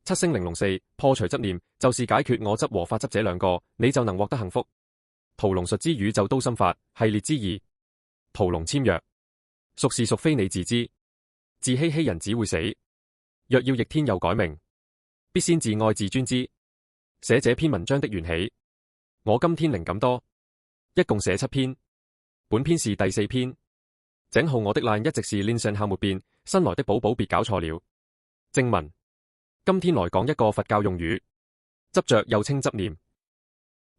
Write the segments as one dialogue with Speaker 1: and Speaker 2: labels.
Speaker 1: 七星玲瓏四，破除執念，就是解決我執和法執這兩個，你就能獲得幸福。屠龍術之宇宙刀心法系列之二。屠龍簽約，孰是孰非你自知，自欺欺人只會死。若要逆天又改命，必先自愛自尊知。寫這篇文章的緣起，我今天靈感多，一共寫7篇，本篇是第4篇。井號我的 line 一直是 Linson 下沒變，新來的寶寶別搞錯了。正文，今天來講一個佛教用語，執着又稱執念。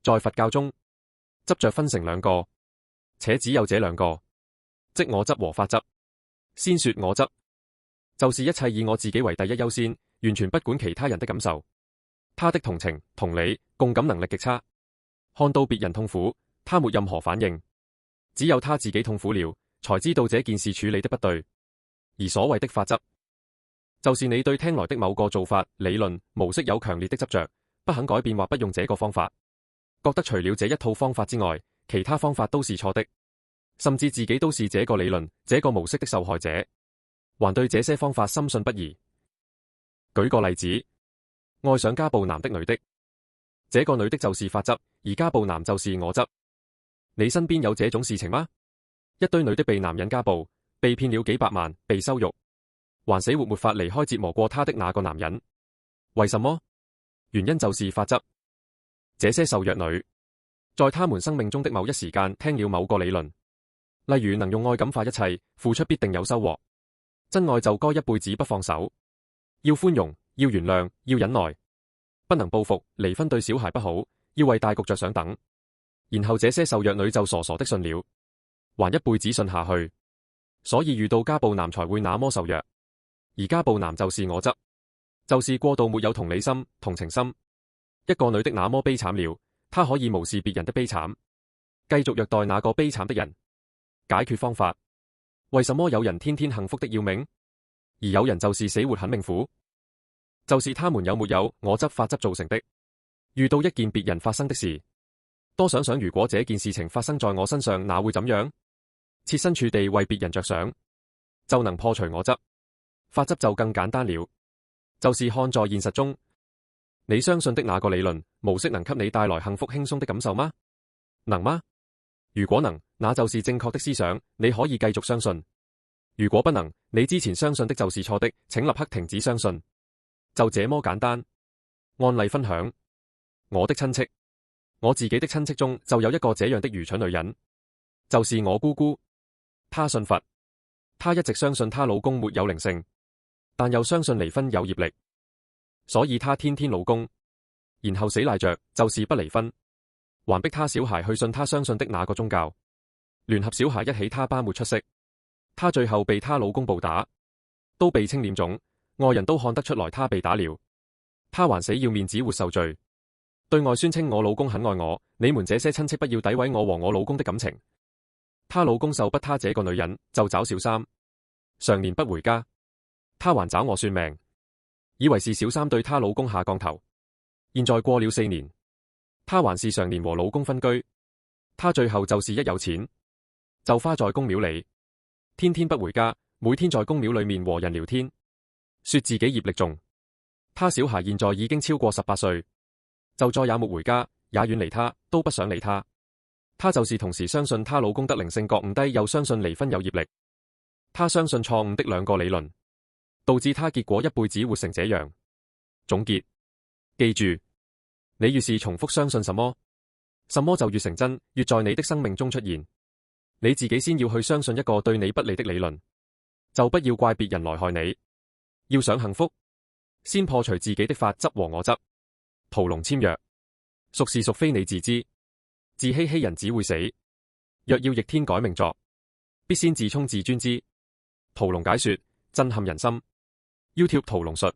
Speaker 1: 在佛教中，執着分成兩個，且只有這兩個，即我執和法執。先說我執，就是一切以我自己為第一優先，完全不管其他人的感受。他的同情、同理、共感能力極差，看到別人痛苦，他沒任何反應，只有他自己痛苦了，才知道這件事處理的不對。而所謂的法執，就是你對聽來的某個做法、理論、模式有強烈的執着，不肯改變或不用這個方法，覺得除了這一套方法之外，其他方法都是錯的，甚至自己都是這個理論、這個模式的受害者，還對這些方法深信不疑。舉個例子，愛上家暴男的女的，這個女的就是法執，而家暴男就是我執。你身邊有這種事情嗎？一堆女的被男人家暴，被騙了幾百萬，被羞辱，還死活沒法離開折磨過她的那個男人。為什麼？原因就是法執。這些受虐女，在她們生命中的某一時間聽了某個理論，例如能用愛感化一切，付出必定有收穫，真愛就該一輩子不放手，要寬容，要原諒，要忍耐，不能報復，離婚對小孩不好，要為大局着想等。然後這些受虐女就傻傻的信了，還一輩子信下去，所以遇到家暴男才會那麼受虐。而家暴男就是我執，就是過度沒有同理心、同情心。一個女的那麼悲慘了，她可以無視別人的悲慘，繼續虐待那個悲慘的人。解決方法，為什麼有人天天幸福的要命，而有人就是死活很命苦？就是他們有沒有我執法執造成的。遇到一件別人發生的事，多想想如果這件事情發生在我身上，那會怎樣？設身處地為別人着想，就能破除我執。法執就更簡單了，就是看在現實中，你相信的那個理論模式能給你帶來幸福輕鬆的感受嗎？能嗎？如果能，那就是正確的思想，你可以繼續相信。如果不能，你之前相信的就是錯的，請立刻停止相信。就這麼簡單。案例分享，我的親戚，我自己的親戚中就有一個這樣的愚蠢女人，就是我姑姑。她信佛，她一直相信她老公沒有靈性，但又相信離婚有業力，所以她天天老公，然後死賴着就是不離婚，還逼她小孩去信她相信的那個宗教，聯合小孩一起他爸沒出息，她最後被她老公暴打，都被青臉腫，外人都看得出來她被打了，她還死要面子活受罪，對外宣稱我老公很愛我，你們這些親戚不要詆毀我和我老公的感情。她老公受不她這個女人，就找小三，常年不回家，她還找我算命，以為是小三對她老公下降頭。現在過了4年，她還是常年和老公分居，她最後就是一有錢就花在公廟裏，天天不回家，每天在公廟裏面和人聊天，說自己業力重。她小孩現在已經超過18歲，就再也沒回家，也遠離她，都不想理她。她就是同時相信她老公得靈性覺悟低，又相信離婚有業力。她相信錯誤的兩個理論，導致她結果一輩子活成這樣。總結，記住，你越是重複相信什麼，什麼就越成真，越在你的生命中出現。你自己先要去相信一個對你不利的理論，就不要怪別人來害你。要想幸福，先破除自己的法執和我執。屠龍簽約，孰是孰非你自知，自欺欺人只會死。若要逆天改命作，必先自聰自尊知。屠龍解說震撼人心，要貼屠龍術。